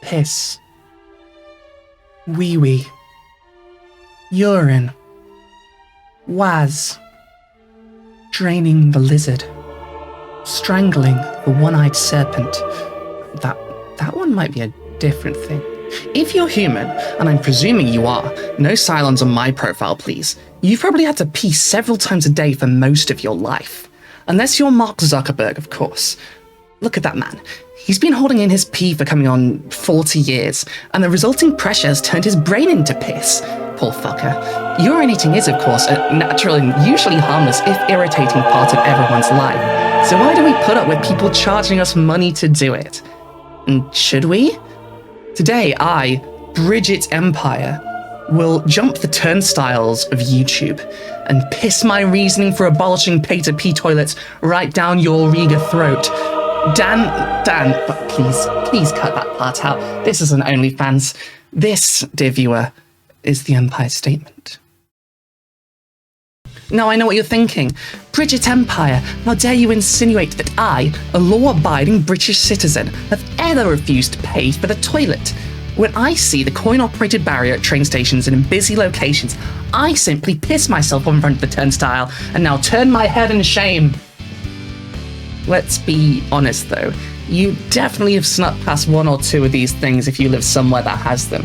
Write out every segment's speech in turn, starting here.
piss, wee-wee, urine, waz, draining the lizard, strangling the one-eyed serpent. That one might be a different thing. If you're human, and I'm presuming you are, no Cylons on my profile, please. You've probably had to pee several times a day for most of your life. Unless you're Mark Zuckerberg, of course. Look at that man. He's been holding in his pee for coming on 40 years, and the resulting pressure has turned his brain into piss. Poor fucker. Urinating is, of course, a natural and usually harmless, if irritating, part of everyone's life. So why do we put up with people charging us money to do it? And should we? Today, I, Bridget Empire, will jump the turnstiles of YouTube and piss my reasoning for abolishing pay-to-pee toilets right down your Riga throat. Dan, but please cut that part out. This isn't OnlyFans. This, dear viewer, is the Empire Statement. Now I know what you're thinking. Bridget Empire, how dare you insinuate that I, a law-abiding British citizen, have ever refused to pay for the toilet? When I see the coin-operated barrier at train stations and in busy locations, I simply piss myself on front of the turnstile and now turn my head in shame. Let's be honest though, you definitely have snuck past one or two of these things if you live somewhere that has them.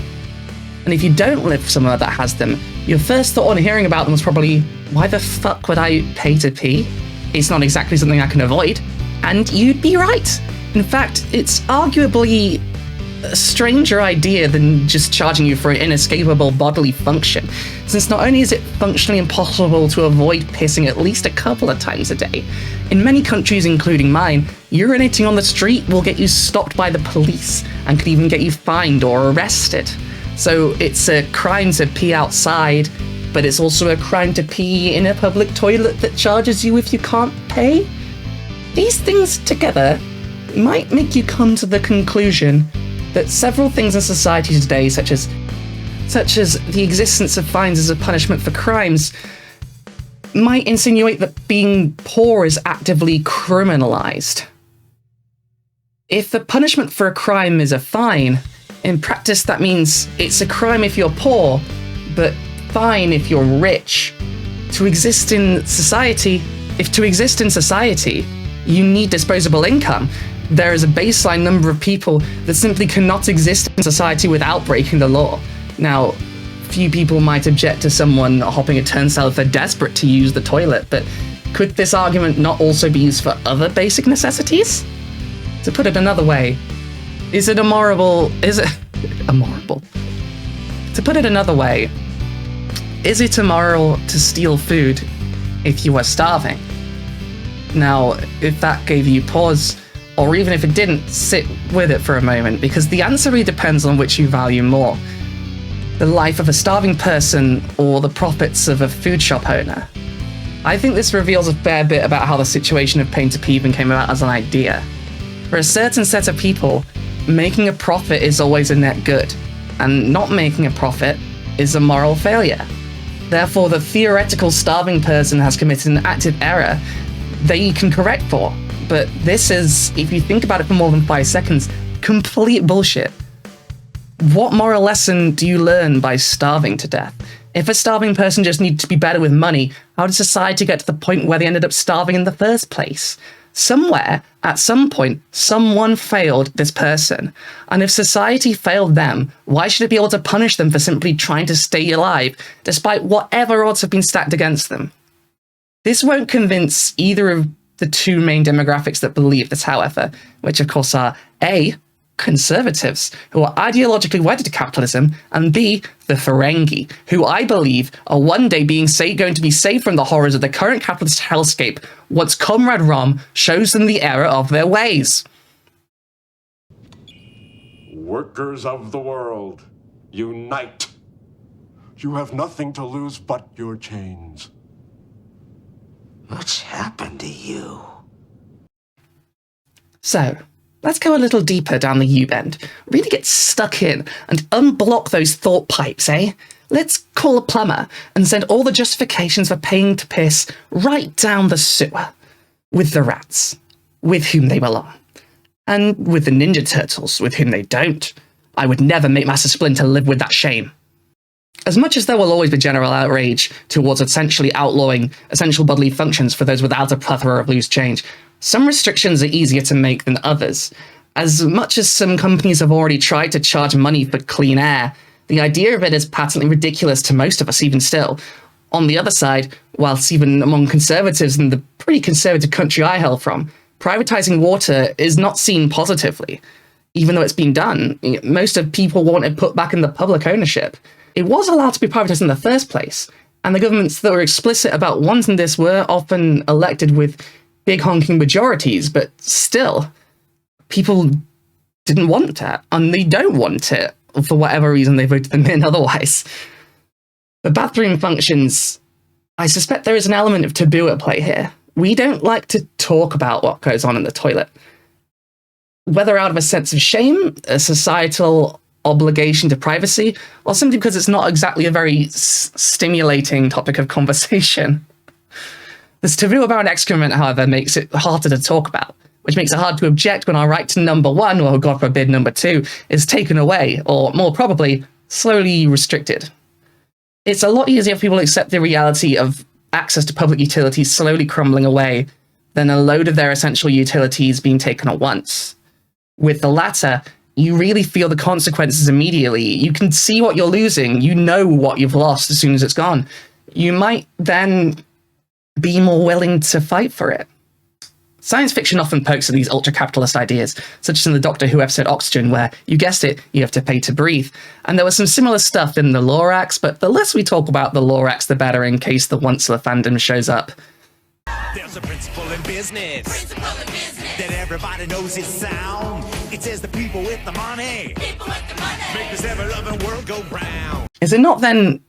And if you don't live somewhere that has them, your first thought on hearing about them was probably, why the fuck would I pay to pee? It's not exactly something I can avoid. And you'd be right. In fact, it's arguably a stranger idea than just charging you for an inescapable bodily function, since not only is it functionally impossible to avoid pissing at least a couple of times a day, in many countries, including mine, urinating on the street will get you stopped by the police and could even get you fined or arrested. So it's a crime to pee outside, but it's also a crime to pee in a public toilet that charges you if you can't pay? These things together might make you come to the conclusion that several things in society today, such as the existence of fines as a punishment for crimes, might insinuate that being poor is actively criminalized. If the punishment for a crime is a fine, in practice that means it's a crime if you're poor, but fine if you're rich. To exist in society, you need disposable income. There is a baseline number of people that simply cannot exist in society without breaking the law. Now, few people might object to someone hopping a turnstile if they're desperate to use the toilet, but could this argument not also be used for other basic necessities? To put it another way, is it immoral? To put it another way, is it immoral to steal food if you are starving? Now, if that gave you pause, or even if it didn't, sit with it for a moment, because the answer really depends on which you value more. The life of a starving person or the profits of a food shop owner. I think this reveals a fair bit about how the situation of paying to pee even came about as an idea. For a certain set of people, making a profit is always a net good, and not making a profit is a moral failure. Therefore, the theoretical starving person has committed an active error they can correct for. But this is, if you think about it for more than 5 seconds, complete bullshit. What moral lesson do you learn by starving to death? If a starving person just needed to be better with money, how did society get to the point where they ended up starving in the first place? Somewhere, at some point, someone failed this person. And if society failed them, why should it be able to punish them for simply trying to stay alive, despite whatever odds have been stacked against them? This won't convince either of the two main demographics that believe this, however, which of course are A, conservatives, who are ideologically wedded to capitalism, and B, the Ferengi, who I believe are one day going to be saved from the horrors of the current capitalist hellscape once Comrade Rom shows them the error of their ways. Workers of the world, unite! You have nothing to lose but your chains. What's happened to you? So, let's go a little deeper down the U-bend, really get stuck in and unblock those thought pipes, eh? Let's call a plumber and send all the justifications for paying to piss right down the sewer. With the rats, with whom they belong. And with the Ninja Turtles, with whom they don't. I would never make Master Splinter live with that shame. As much as there will always be general outrage towards essentially outlawing essential bodily functions for those without a plethora of loose change, some restrictions are easier to make than others. As much as some companies have already tried to charge money for clean air, the idea of it is patently ridiculous to most of us even still. On the other side, whilst even among conservatives in the pretty conservative country I hail from, privatizing water is not seen positively. Even though it's been done, most of people want it put back in the public ownership. It was allowed to be privatized in the first place, and the governments that were explicit about wanting this were often elected with big honking majorities, but still, people didn't want it, and they don't want it, for whatever reason they voted them in otherwise. The bathroom functions, I suspect there is an element of taboo at play here. We don't like to talk about what goes on in the toilet. Whether out of a sense of shame, a societal obligation to privacy, or simply because it's not exactly a very stimulating topic of conversation. This taboo about excrement, however, makes it harder to talk about, which makes it hard to object when our right to number one, or God forbid number two, is taken away, or more probably, slowly restricted. It's a lot easier for people to accept the reality of access to public utilities slowly crumbling away than a load of their essential utilities being taken at once. With the latter, you really feel the consequences immediately. You can see what you're losing. You know what you've lost as soon as it's gone. You might then be more willing to fight for it. Science fiction often pokes at these ultra-capitalist ideas, such as in the Doctor Who episode Oxygen, where, you guessed it, you have to pay to breathe. And there was some similar stuff in the Lorax, but the less we talk about the Lorax, the better, in case the once-a fandom shows up. There's a principle in business, that everybody knows is sound. It says the people with the money, make this ever-loving world go round. Is it not then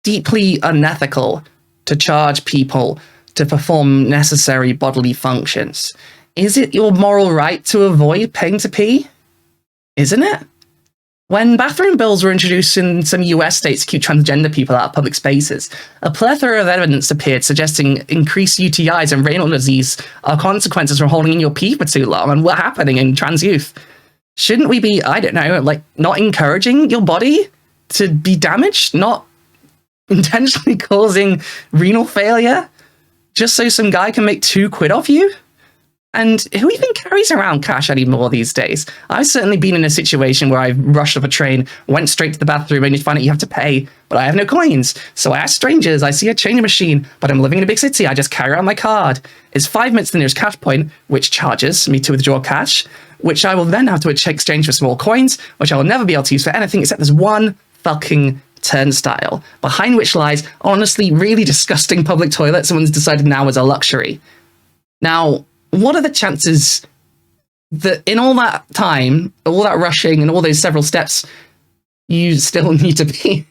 deeply unethical to charge people to perform necessary bodily functions? Is it your moral right to avoid paying to pee? Isn't it? When bathroom bills were introduced in some US states to keep transgender people out of public spaces, a plethora of evidence appeared suggesting increased UTIs and renal disease are consequences from holding in your pee for too long and were happening in trans youth. Shouldn't we be, I don't know, like, not encouraging your body to be damaged? Not intentionally causing renal failure just so some guy can make £2 off you? And who even carries around cash anymore these days? I've certainly been in a situation where I've rushed off a train, went straight to the bathroom, and you find out you have to pay, but I have no coins. So I ask strangers, I see a change machine, but I'm living in a big city, I just carry around my card. It's 5 minutes to the nearest cash point, which charges me to withdraw cash, which I will then have to exchange for small coins, which I will never be able to use for anything except there's one fucking turnstile, behind which lies honestly really disgusting public toilet someone's decided now is a luxury. Now, what are the chances that in all that time, all that rushing and all those several steps, you still need to pee?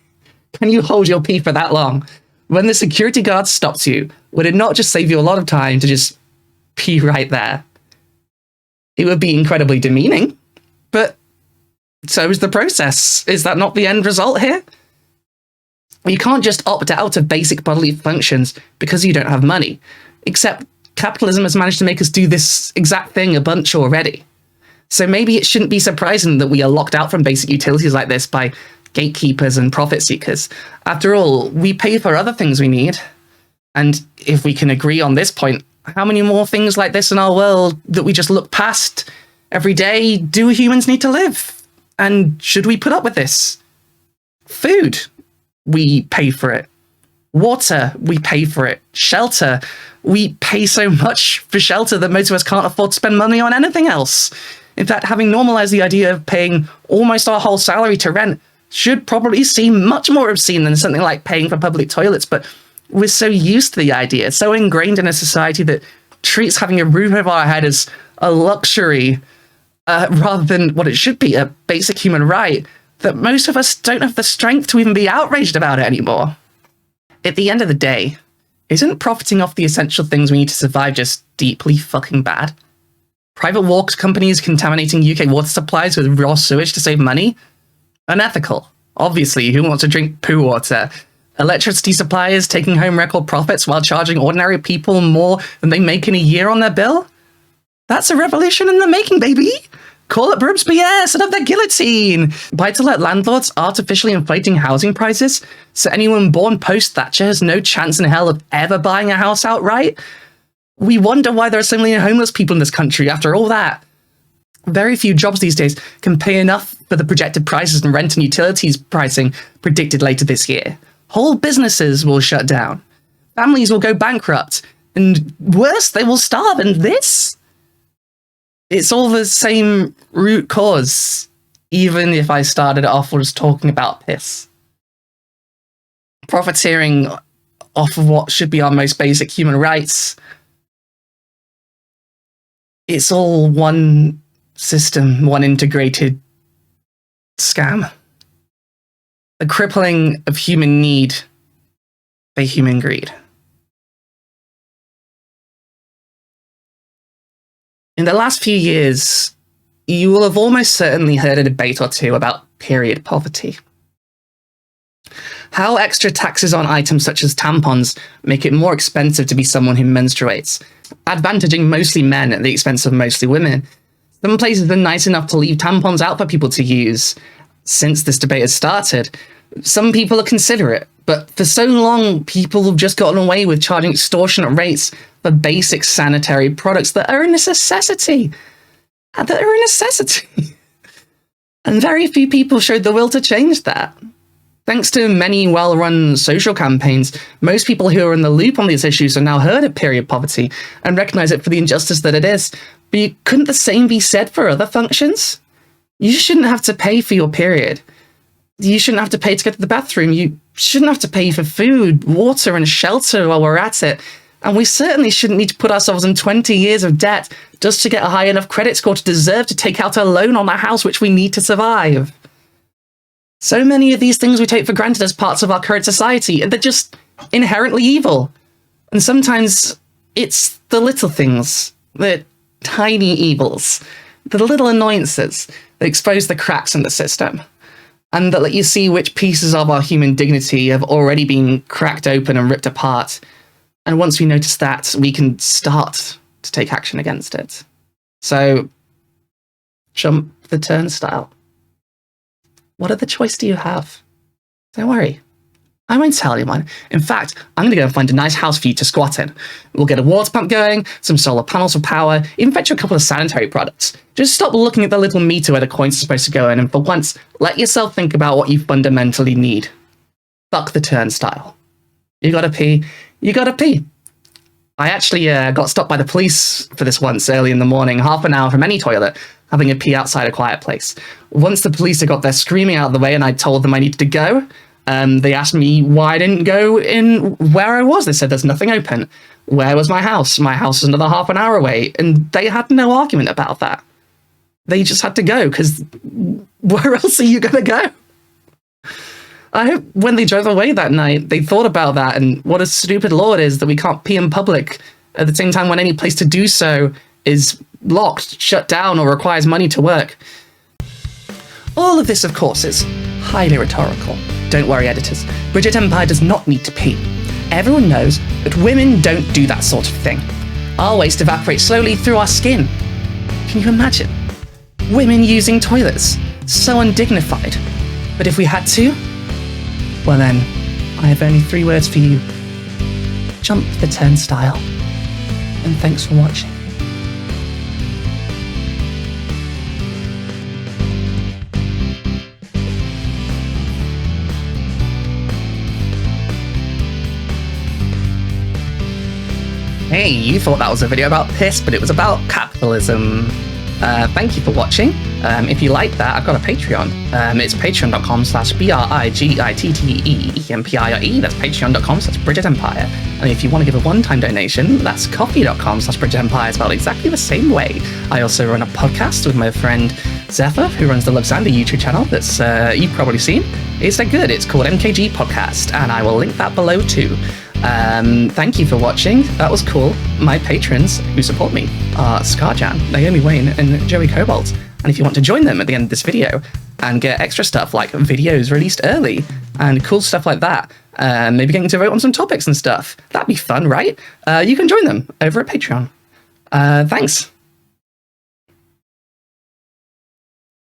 Can you hold your pee for that long? When the security guard stops you, would it not just save you a lot of time to just pee right there? It would be incredibly demeaning, but so is the process. Is that not the end result here? You can't just opt out of basic bodily functions because you don't have money, except capitalism has managed to make us do this exact thing a bunch already. So maybe it shouldn't be surprising that we are locked out from basic utilities like this by gatekeepers and profit seekers. After all, we pay for other things we need. And if we can agree on this point, how many more things like this in our world that we just look past every day do humans need to live? And should we put up with this? Food, we pay for it. Water, we pay for it. Shelter, we pay so much for shelter that most of us can't afford to spend money on anything else. In fact, having normalized the idea of paying almost our whole salary to rent should probably seem much more obscene than something like paying for public toilets, but we're so used to the idea, so ingrained in a society that treats having a roof over our head as a luxury rather than what it should be, a basic human right, that most of us don't have the strength to even be outraged about it anymore. At the end of the day, isn't profiting off the essential things we need to survive just deeply fucking bad? Private water companies contaminating UK water supplies with raw sewage to save money? Unethical. Obviously, who wants to drink poo water? Electricity suppliers taking home record profits while charging ordinary people more than they make in a year on their bill? That's a revolution in the making, baby! Call it Robespierre of the guillotine. Buy-to-let landlords artificially inflating housing prices, so anyone born post-Thatcher has no chance in hell of ever buying a house outright. We wonder why there are so many homeless people in this country after all that. Very few jobs these days can pay enough for the projected prices in rent and utilities pricing predicted later this year. Whole businesses will shut down. Families will go bankrupt. And worse, they will starve. And this? It's all the same root cause, even if I started off just talking about piss. Profiteering off of what should be our most basic human rights. It's all one system, one integrated scam. The crippling of human need by human greed. In the last few years, you will have almost certainly heard a debate or two about period poverty. How extra taxes on items such as tampons make it more expensive to be someone who menstruates, advantaging mostly men at the expense of mostly women. Some places are nice enough to leave tampons out for people to use. Since this debate has started, some people are considerate, but for so long, people have just gotten away with charging extortionate rates for basic sanitary products that are a necessity. And very few people showed the will to change that. Thanks to many well-run social campaigns, most people who are in the loop on these issues have now heard of period poverty and recognize it for the injustice that it is. But couldn't the same be said for other functions? You shouldn't have to pay for your period. You shouldn't have to pay to get to the bathroom. You shouldn't have to pay for food, water, and shelter while we're at it. And we certainly shouldn't need to put ourselves in 20 years of debt just to get a high enough credit score to deserve to take out a loan on a house which we need to survive. So many of these things we take for granted as parts of our current society, and they're just inherently evil. And sometimes it's the little things, the tiny evils, the little annoyances that expose the cracks in the system, and that let you see which pieces of our human dignity have already been cracked open and ripped apart. And once we notice that, we can start to take action against it. So, jump the turnstile. What other choice do you have? Don't worry. I won't tell anyone. In fact, I'm going to go and find a nice house for you to squat in. We'll get a water pump going, some solar panels for power, even fetch you a couple of sanitary products. Just stop looking at the little meter where the coins are supposed to go in, and for once, let yourself think about what you fundamentally need. Fuck the turnstile. You gotta pee. You gotta pee. I actually got stopped by the police for this once early in the morning, half an hour from any toilet, having a pee outside a quiet place. Once the police had got their screaming out of the way and I told them I needed to go, they asked me why I didn't go in where I was. They said there's nothing open. Where was my house? My house was another half an hour away. And they had no argument about that. They just had to go, because where else are you going to go? I hope when they drove away that night, they thought about that and what a stupid law it is that we can't pee in public at the same time when any place to do so is locked, shut down, or requires money to work. All of this, of course, is highly rhetorical. Don't worry, editors. Bridget Empire does not need to pee. Everyone knows that women don't do that sort of thing. Our waste evaporates slowly through our skin. Can you imagine? Women using toilets. So undignified. But if we had to, well then, I have only 3 words for you. Jump the turnstile. And thanks for watching. Hey, you thought that was a video about piss, but it was about capitalism. Thank you for watching. If you like that, I've got a Patreon. It's patreon.com/BRIGITTEEMPIRE. That's patreon.com/Bridget Empire. And if you want to give a one-time donation, that's coffee.com/Bridget Empire, spelled exactly the same way. I also run a podcast with my friend Zephyr, who runs the Love Xander YouTube channel that's you've probably seen. It's good. It's called MKG Podcast, and I will link that below too. Thank you for watching. That was cool. My patrons who support me are Scarjan, Naomi Wayne, and Joey Cobalt. And if you want to join them at the end of this video and get extra stuff like videos released early and cool stuff like that, maybe getting to vote on some topics and stuff, that'd be fun, right? You can join them over at Patreon. Thanks.